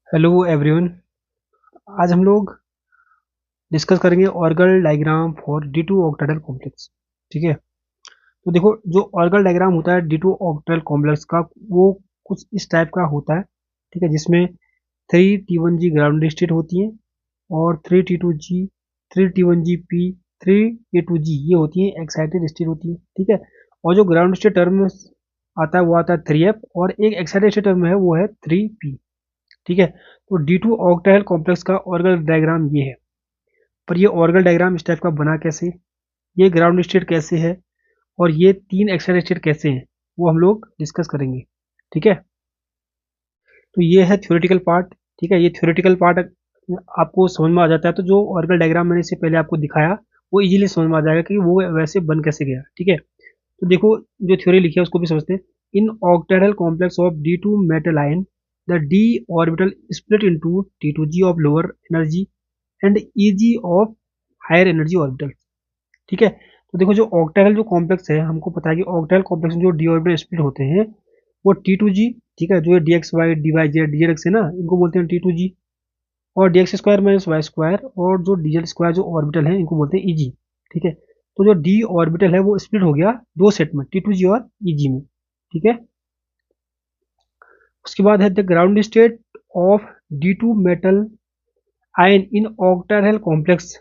Hello everyone. आज हम लोग डिस्कस करेंगे Orgel diagram for d two octahedral complex. ठीक है। तो देखो, जो ऑर्गल डायग्राम होता है डी टू ऑक्टेडल कॉम्प्लेक्स का, वो कुछ इस टाइप का होता है। ठीक है, जिसमें 3T1G ग्राउंड स्टेट होती है और 3T2G, 3T1G P, 3A2G ये होती है एक्साइटेड स्टेट होती है। ठीक है। और जो ग्राउंड स्टेट टर्म में आता है वो आता है 3F, और एक एक्साइटेड स्टेट टर्म है वो है 3P। ठीक है। तो डी टू ऑक्टेडल कॉम्प्लेक्स का ऑर्गल डायग्राम ये है। पर ये ऑर्गल डायग्राम इस टाइप का बना कैसे, ये ग्राउंड स्टेट कैसे है, और ये तीन एक्साइटेड स्टेट कैसे हैं, वो हम लोग डिस्कस करेंगे। ठीक है। तो ये है थ्योरेटिकल पार्ट। ठीक है, ये थ्योरेटिकल पार्ट आपको समझ में आ जाता है तो जो ऑर्गल डायग्राम मैंने इससे पहले आपको दिखाया वो इजीली समझ में आ जाएगा कि वो वैसे बन कैसे गया। ठीक है। तो देखो, जो थ्योरी लिखी है उसको भी समझते हैं। In octahedral complex of d two metal ion, the d orbital split into T2G of lower energy and EG of higher energy orbital. ठीक है। तो देखो, जो ऑक्टेडल जो कॉम्प्लेक्स है, हमको पता है कि ऑक्टेडल कॉम्प्लेक्स में जो डी ऑर्बिटल स्प्लिट होते हैं वो T2G, ठीक है, जो DXY DYZ DZX है ना, इनको बोलते हैं T2G। और DX square minus y square और जो DZ स्क्वायर जो ऑर्बिटल है इनको बोलते हैं EG। ठीक है। तो जो डी ऑर्बिटल है वो स्प्लिट हो गया दो सेट में, T2G और EG में। ठीक है। उसके बाद है the ground state of D2 metal ion in octahedral complex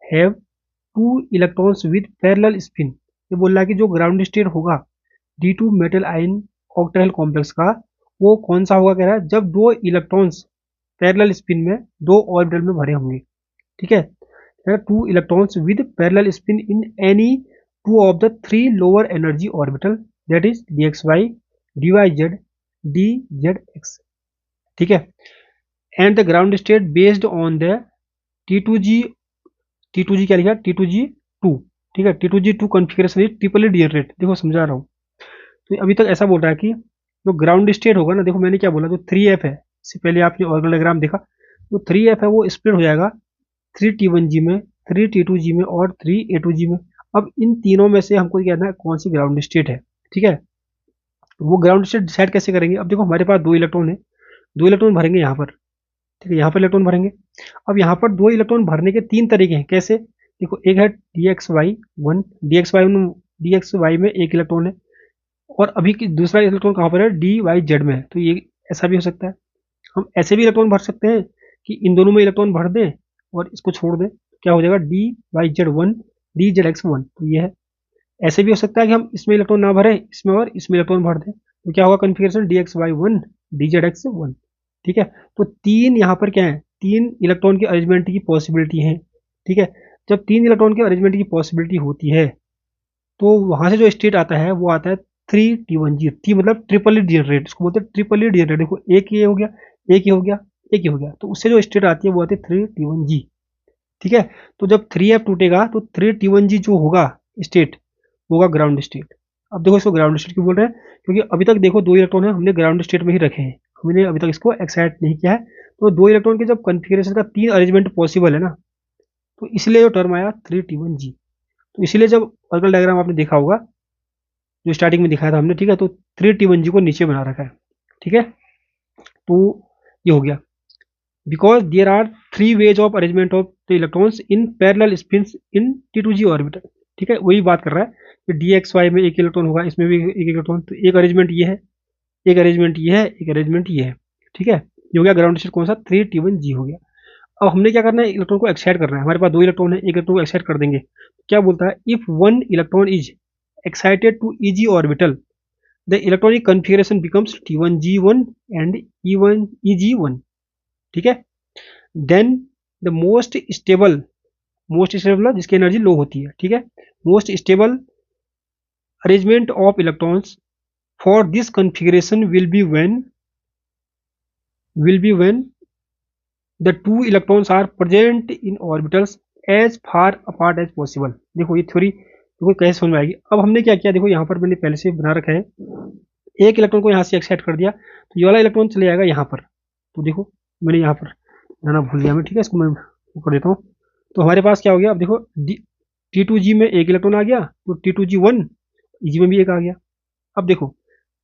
have to electrons with parallel spin. ये बोल रहा है कि जो ग्राउंड स्टेट होगा D2 metal ion octahedral complex का, वो कौन सा होगा, कह रहा है जब दो इलेक्ट्रॉन्स पैरेलल स्पिन में दो ऑर्बिटल में भरे होंगे। ठीक है। To electrons with parallel spin in any two of the three lower energy orbital, that is DXY DYZ DZX। ठीक है। And the ground state based on the T2G, T2G क्या लिखा, T2G2। ठीक है, T2G2 कॉन्फ़िगरेशन इज ट्रिपली डिजेनरेट। देखो समझा रहा हूँ। तो अभी तक ऐसा बोल रहा है कि जो ग्राउंड स्टेट होगा ना, देखो मैंने क्या बोला, जो 3F है, इससे पहले आपने ऑर्गल डायग्राम देखा, तो 3F है वो स्प्लिट हो जाएगा 3T1G में, 3T2G में और 3A2G में। अब इन तीनों में से हमको कहना है कौन सी ग्राउंड स्टेट है। ठीक है। वो ग्राउंड स्टेट डिसाइड कैसे करेंगे, अब देखो हमारे पास दो इलेक्ट्रॉन है, दो इलेक्ट्रॉन भरेंगे यहाँ पर। ठीक है, यहाँ पर इलेक्ट्रॉन भरेंगे। अब यहाँ पर दो इलेक्ट्रॉन भरने के तीन तरीके हैं, कैसे, देखो एक है DXY1, DXY में एक इलेक्ट्रॉन है, और अभी दूसरा इलेक्ट्रॉन कहाँ पर है, DYZ में है। तो ये ऐसा भी हो सकता है। हम ऐसे भी इलेक्ट्रॉन भर सकते हैं कि इन दोनों में इलेक्ट्रॉन भर दें और इसको छोड़ दें, क्या हो जाएगा DYZ1 DZX1। तो ये है। ऐसे भी हो सकता है कि हम इसमें इलेक्ट्रॉन ना भरें, इसमें और इसमें इलेक्ट्रॉन भर दें, तो क्या होगा कन्फिग्रेशन DXY1 DZX1। ठीक है। तो तीन यहाँ पर क्या है, तीन इलेक्ट्रॉन की अरेंजमेंट की पॉसिबिलिटी है। ठीक है। जब तीन इलेक्ट्रॉन की अरेंजमेंट की पॉसिबिलिटी होती है तो वहां से जो स्टेट आता है वो आता है 3T1G। टी मतलब ट्रिपली डिजेनरेट, इसको बोलते हैं ट्रिपली डिजेनरेट। देखो एक ये हो गया, एक ये हो गया, एक ये हो गया, तो उससे जो स्टेट आती है वो आती है 3T1G। ठीक है। तो जब 3F टूटेगा तो 3T1G जो होगा स्टेट, होगा ग्राउंड स्टेट। अब देखो इसको ग्राउंड स्टेट क्यों बोल रहे हैं, क्योंकि अभी तक देखो दो इलेक्ट्रॉन है, हमने ग्राउंड स्टेट में ही रखे हैं, हमने अभी तक इसको एक्साइट नहीं किया है। तो दो इलेक्ट्रॉन के जब कन्फिग्रेशन का तीन अरेंजमेंट पॉसिबल है ना, तो इसलिए जो टर्म आया 3T1G। तो इसीलिए जब ऑर्गल डायग्राम आपने देखा होगा जो स्टार्टिंग में दिखाया था हमने, ठीक है, तो 3T1G को नीचे बना रखा है। ठीक है। तो ये हो गया, because there are three ways of arrangement of the electrons in parallel spins in T2G orbital. ठीक है, वही बात कर रहा है कि DXY में एक इलेक्ट्रॉन होगा, इसमें भी एक इलेक्ट्रॉन, तो एक अरेंजमेंट ये है, एक अरेंजमेंट ये है, एक अरेंजमेंट ये है। ठीक है। ये हो गया ग्राउंड स्टेट कौन सा, 3T1G हो गया। अब हमने क्या करना है, इलेक्ट्रॉन को एक्साइट करना है। हमारे पास दो इलेक्ट्रॉन है, एक इलेक्ट्रॉन को एक्साइट कर देंगे। क्या बोलता है, if one electron is excited to EG orbital, the electronic configuration becomes T1G1 and E1 EG1। ठीक है। देन द मोस्ट स्टेबल जिसकी एनर्जी लो होती है, ठीक है, most stable arrangement of electrons for this configuration will be when the two electrons are present in orbitals as far apart as possible. देखो ये theory देखो कैसे समझ में आएगी। अब हमने क्या किया, देखो यहाँ पर मैंने पहले से बना रखा है, एक इलेक्ट्रॉन को यहाँ से एक्साइट कर दिया तो ये वाला इलेक्ट्रॉन चले जाएगा यहाँ पर। तो देखो मैंने यहाँ पर जाना भूल गया मैं, ठीक है, इसको मैं कर देता हूँ। तो हमारे पास क्या हो गया, अब देखो T2G में एक इलेक्ट्रॉन आ गया, तो T2G1 EG में भी एक आ गया। अब देखो,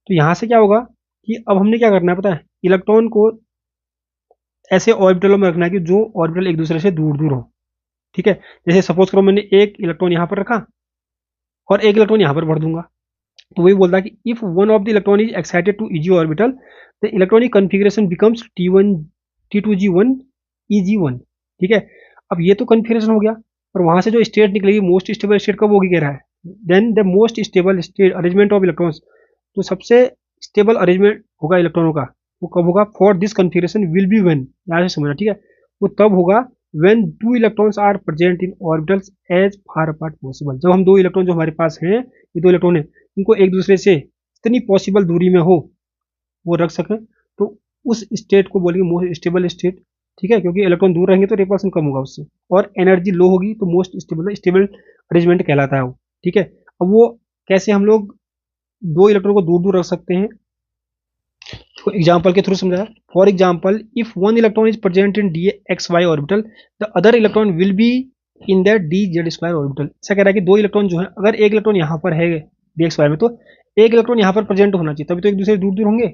तो यहाँ से क्या होगा कि अब हमने क्या करना है पता है, इलेक्ट्रॉन को ऐसे ऑर्बिटलों में रखना है कि जो ऑर्बिटल एक दूसरे से दूर दूर हो। ठीक है, जैसे सपोज करो मैंने एक इलेक्ट्रॉन यहाँ पर रखा और एक इलेक्ट्रॉन यहाँ पर भर दूंगा, तो वही बोलता है कि if one of the electron is excited to e g orbital the electronic configuration becomes T1 T2G1 EG1। ठीक है, अब ये तो कन्फिग्रेशन हो गया, और वहां से जो स्टेट निकलेगी मोस्ट स्टेबल स्टेट कब होगी कह रहा है, then the most stable state arrangement of electrons, तो सबसे स्टेबल अरेंजमेंट होगा इलेक्ट्रॉनों का, वो कब होगा, for this configuration will be when, यहाँ से समझना। ठीक है, वो तब होगा when two electrons are present in orbitals as far apart possible, जब हम दो इलेक्ट्रॉन जो हमारे पास हैं, ये दो इलेक्ट्रॉन है, इनको एक दूसरे से जितनी पॉसिबल दूरी में हो वो रख सकें, तो उस स्टेट को बोलेंगे मोस्ट स्टेबल स्टेट। ठीक है, क्योंकि इलेक्ट्रॉन दूर रहेंगे तो रिपल्सन कम होगा उससे, और एनर्जी लो होगी तो मोस्ट स्टेबल स्टेबल अरेंजमेंट कहलाता है वो। ठीक है, अब वो कैसे हम लोग दो इलेक्ट्रॉन को दूर दूर रख सकते हैं, तो एग्जाम्पल के थ्रू समझाया। For example if one electron is present in d x y orbital the other electron will be in that d z square orbital. ऐसा कह रहा है कि दो इलेक्ट्रॉन जो है, अगर एक इलेक्ट्रॉन यहाँ पर है डी एक्स वाई में, तो एक इलेक्ट्रॉन यहाँ पर प्रेजेंट होना चाहिए, तभी तो एक दूसरे से दूर दूर होंगे।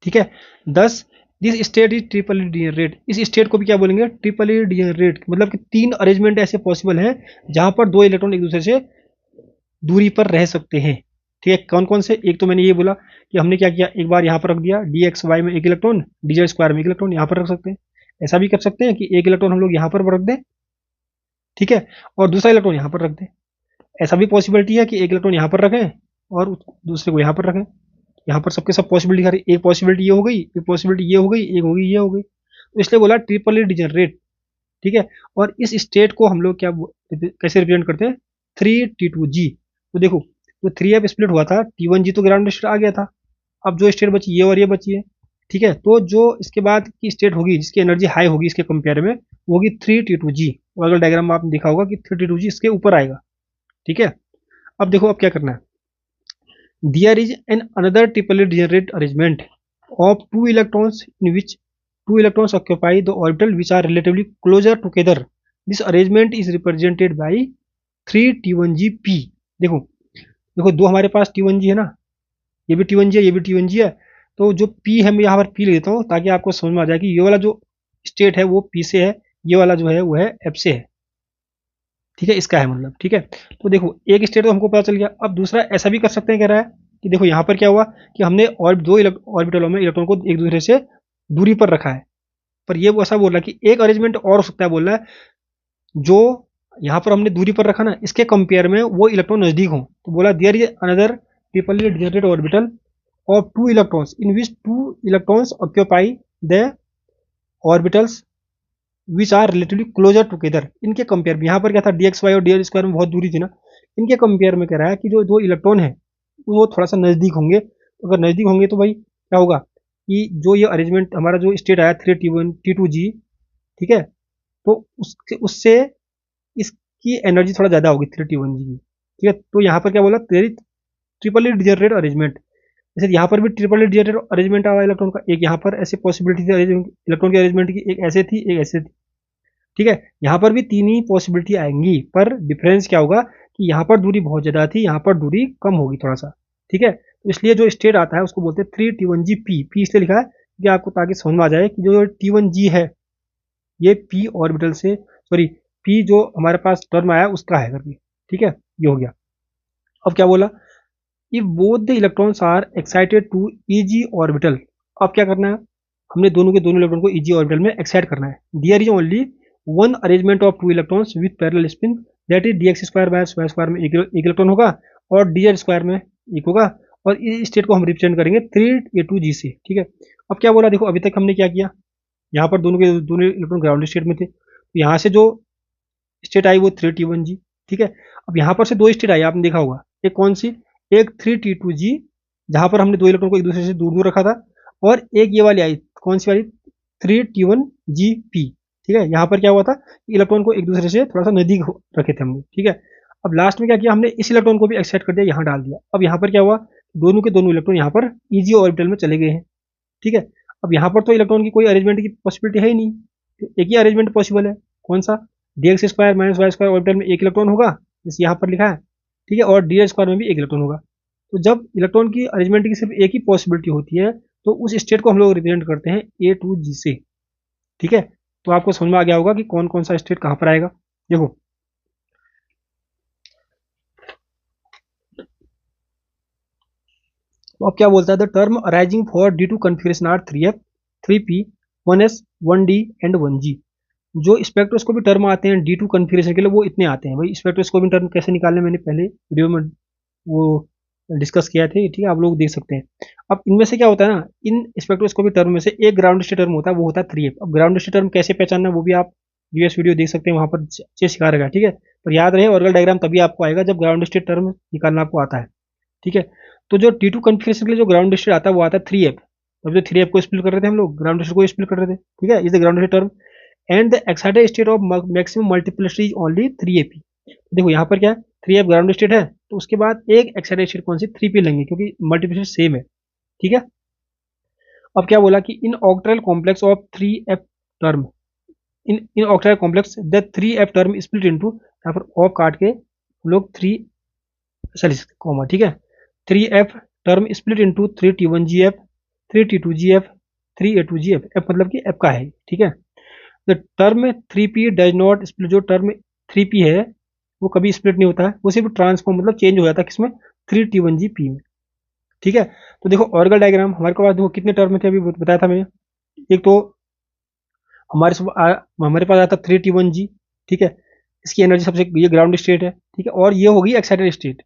ठीक है, दस दिस स्टेट इज ट्रिपली डिजेनरेट, इस स्टेट को भी क्या बोलेंगे, ट्रिपली डिजेनरेट, मतलब कि तीन अरेंजमेंट ऐसे पॉसिबल हैं जहां पर दो इलेक्ट्रॉन एक दूसरे से दूरी पर रह सकते हैं। ठीक है, कौन कौन से, एक तो मैंने ये बोला कि हमने क्या किया, एक बार यहाँ पर रख दिया डी एक्स वाई में एक इलेक्ट्रॉन, डी जेड स्क्वायर में एक इलेक्ट्रॉन यहाँ पर रख सकते हैं। ऐसा भी कर सकते हैं कि एक इलेक्ट्रॉन हम लोग यहाँ पर रख दें, ठीक है, और दूसरा इलेक्ट्रॉन यहाँ पर रख दें। ऐसा भी पॉसिबिलिटी है कि एक इलेक्ट्रॉन यहाँ पर रखें और दूसरे को यहाँ पर रखें। यहाँ पर सबके सब पॉसिबिलिटी दिखा रही, एक पॉसिबिलिटी ये हो गई, एक पॉसिबिलिटी ये हो गई, एक हो गई ये हो गई, तो इसलिए बोला ट्रिपली डिजेनरेट। ठीक है, और इस स्टेट को हम लोग क्या कैसे रिप्रेजेंट करते हैं, 3T2G। तो देखो जो 3F स्प्लिट हुआ था, T1G तो ग्राउंड स्टेट आ गया था, अब जो स्टेट बची ये और ये बची है। ठीक है, तो जो इसके बाद की स्टेट होगी जिसकी एनर्जी हाई होगी इसके कंपेयर में, वो होगी 3T2G, और अगर डायग्राम में आपने देखा होगा कि 3T2G इसके ऊपर आएगा। ठीक है, अब देखो अब क्या करना है, there is an another triply degenerate arrangement of two electrons in which two electrons occupy the orbital which are relatively closer together. This arrangement is represented by 3T1Gp। देखो देखो दो हमारे पास T1G है ना, ये भी T1G है, ये भी T1G है, तो जो P है मैं यहाँ पर P ले देता हूँ ताकि आपको समझ में आ जाए कि ये वाला जो स्टेट है वो P से है, ये वाला जो है वो है F से है। ठीक है, इसका है मतलब। ठीक है, तो देखो एक स्टेट तो हमको पता चल गया, अब दूसरा ऐसा भी कर सकते हैं, कह रहा है कि देखो यहाँ पर क्या हुआ कि हमने और दो ऑर्बिटलों में इलेक्ट्रॉन को एक दूसरे से दूरी पर रखा है, पर ये वो ऐसा बोल रहा है कि एक अरेंजमेंट और हो सकता है, बोल रहा है जो यहाँ पर हमने दूरी पर रखा ना, इसके कंपेयर में वो इलेक्ट्रॉन नजदीक हो, तो बोला there is another triply degenerate orbital of two electrons in which two electrons occupy the orbitals which are relatively closer together. इनके कंपेयर में यहाँ पर क्या था, डी एक्स वाई और डी एल स्क्वायर में बहुत दूरी थी ना, इनके कंपेयर में कह रहा है कि जो दो इलेक्ट्रॉन है वो थोड़ा सा नज़दीक होंगे, तो अगर नज़दीक होंगे तो भाई क्या होगा कि जो ये अरेंजमेंट हमारा जो स्टेट आया 3T1T2G, ठीक है, तो उससे उससे इसकी एनर्जी थोड़ा ज़्यादा होगी 3T1G की। ठीक है, तो यहाँ पर क्या बोला, तेरी ट्रिपली डिजेनरेट अरेंजमेंट, जैसे यहाँ पर भी ट्रिपली डिजेनरेट अरेंजमेंट आया इलेक्ट्रॉन का, एक यहाँ पर ऐसी पॉसिबिलिटी थी इलेक्ट्रॉन के अरेंजमेंट की, एक ऐसे थी एक ऐसे थी। ठीक है, यहाँ पर भी तीन ही पॉसिबिलिटी आएंगी, पर डिफरेंस क्या होगा कि यहाँ पर दूरी बहुत ज़्यादा थी, यहाँ पर दूरी कम होगी थोड़ा सा। ठीक है, तो इसलिए जो स्टेट आता है उसको बोलते हैं 3T1G P। P इसलिए लिखा है कि आपको ताकि समझ में आ जाए कि जो T1G है ये P ऑर्बिटल से, सॉरी P जो हमारे पास टर्म आया उसका है करके। ठीक है, ये हो गया। अब क्या बोला, if both the electrons are excited to e g orbital, अब क्या करना है, हमने दोनों के दोनों इलेक्ट्रॉन को ईजी ऑर्बिटल में एक्साइट करना है। There is only one arrangement of two electrons with parallel spin, that is dx square by y square में एक इलेक्ट्रॉन होगा और dz स्क्वायर में एक होगा, और इस स्टेट को हम रिप्रेजेंट करेंगे 3A2G से। ठीक है, अब क्या बोला, देखो अभी तक हमने क्या किया, यहाँ पर दोनों के दोनों इलेक्ट्रॉन ग्राउंड स्टेट में थे, तो यहाँ से जो स्टेट आई वो 3T1G। ठीक है, अब यहाँ पर से दो स्टेट आई आपने देखा होगा, एक कौन सी, एक 3T2G जहाँ पर हमने दो इलेक्ट्रॉन को एक दूसरे से दूर दूर रखा था, और एक ये वाली आई कौन सी वाली 3T1GP। ठीक है, यहाँ पर क्या हुआ था, इलेक्ट्रॉन को एक दूसरे से थोड़ा सा नजदीक रखे थे हमने। ठीक है, अब लास्ट में क्या किया, हमने इस इलेक्ट्रॉन को भी एक्साइट कर दिया, यहाँ डाल दिया। अब यहाँ पर क्या हुआ, दोनों के दोनों इलेक्ट्रॉन यहाँ पर ईजी ऑर्बिटल में चले गए हैं। ठीक है, अब यहाँ पर तो इलेक्ट्रॉन की कोई अरेंजमेंट की पॉसिबिलिटी है ही नहीं, तो एक ही अरेंजमेंट पॉसिबल है, कौन सा, dx square minus y square orbital में एक इलेक्ट्रॉन होगा जैसे यहाँ पर लिखा है। ठीक है, और डी स्क्वायर में भी एक इलेक्ट्रॉन होगा। तो जब इलेक्ट्रॉन की अरेंजमेंट की सिर्फ एक ही पॉसिबिलिटी होती है, तो उस स्टेट को हम लोग रिप्रेजेंट करते हैं A2G से। ठीक है, तो आपको समझ में आ गया होगा कि कौन कौन सा स्टेट कहाँ पर आएगा। देखो तो अब क्या बोलता है, the term arising for d two configuration are 3f 3p 1s 1d and 1g। जो स्पेक्ट्रोस्कोपी टर्म आते हैं डी टू कन्फिग्रेशन के लिए वो इतने आते हैं भाई। स्पेक्ट्रोस्कोपी टर्म कैसे निकालने मैंने पहले वीडियो में वो डिस्कस किया थे, ठीक है, आप लोग देख सकते हैं। अब इनमें से क्या होता है ना, इन स्पेक्ट्रोस्कोपी टर्म में से एक ग्राउंड स्टेट टर्म होता है, वो होता है 3f। अब ग्राउंड स्टेट टर्म कैसे पहचानना वो भी आप यूएस वीडियो देख सकते हैं, वहां पर अच्छे सिखा रहेगा, ठीक है। पर याद रहे ऑर्गल डायग्राम तभी आपको आएगा जब ग्राउंड स्टेट टर्म निकालना आपको आता है, ठीक है। तो जो टी टू कन्फिग्रेशन के लिए जो ग्राउंड स्टेट आता है वो आता है 3f। तब जो 3f को स्प्लिट कर रहे थे हम लोग, ग्राउंड स्टेट को स्प्लिट कर रहे थे, ठीक है, is the ground state term and the excited state of maximum multiplicity is only 3ap। देखो यहाँ पर क्या है, 3f ग्राउंड स्टेट है, तो उसके बाद एक एक्साइटेड स्टेट कौन सी 3p लेंगे क्योंकि मल्टीप्लिसिटी सेम है, ठीक है। अब क्या बोला कि in octahedral complex of 3f term, in octahedral complex the 3f term split into, यहाँ पर ऑफ काट के हम लोग 3 चलिए कॉमा, ठीक है, 3f term split into 3t1gf 3t2gf 3a2gf, f मतलब कि f का है, ठीक है। The term 3p does not split, जो टर्म 3p है वो कभी स्प्लिट नहीं होता है, वो सिर्फ ट्रांसफॉर्म मतलब चेंज हो जाता है किसमें, 3t1gp में, ठीक है। तो देखो ऑर्गल डायग्राम हमारे पास देखो कितने टर्म थे अभी बताया था मैंने। एक तो हमारे पास आया था 3t1g, ठीक है, इसकी एनर्जी सबसे, ये ग्राउंड स्टेट है, ठीक है, और ये होगी एक्साइटेड स्टेट।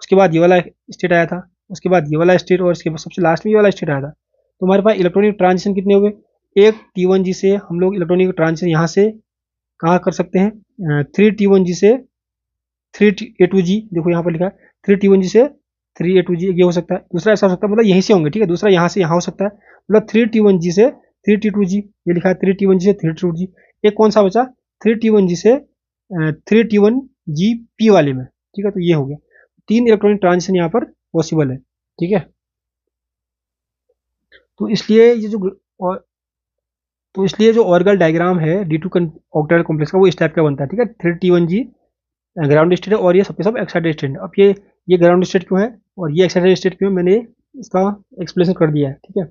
उसके बाद ये वाला स्टेट आया था, उसके बाद ये वाला स्टेट, और इसके बाद सबसे लास्ट में ये वाला स्टेट आया था। तो हमारे पास इलेक्ट्रॉनिक ट्रांजिशन कितने हुए, एक T1G से हम लोग इलेक्ट्रॉनिक ट्रांजिशन यहाँ से कहाँ कर सकते हैं, 3T1G से 3A2G, देखो यहाँ पर लिखा है 3T1G से 3A2G, ये हो सकता है। दूसरा ऐसा हो सकता है मतलब यहीं से होंगे, ठीक है, दूसरा यहाँ से यहाँ हो सकता है, मतलब 3T1G से 3T2G, ये लिखा है 3T1G से 3T2G। एक कौन सा बचा, 3T1G से 3T1GP वाले में, ठीक है, तो ये हो गया। तीन इलेक्ट्रॉनिक ट्रांजिशन यहाँ पर पॉसिबल है, ठीक है। तो इसलिए ये जो और तो इसलिए जो ऑर्गल डायग्राम है डी टू ऑक्टेल कॉम्प्लेक्स का वो इस टाइप का बनता है, ठीक है। 3T1G ग्राउंड स्टेट है और ये सबके सब एक्साइटेड स्टेट है। अब ये ग्राउंड स्टेट क्यों है और ये एक्साइटेड स्टेट क्यों है, मैंने इसका एक्सप्लेनेशन कर दिया है, ठीक है।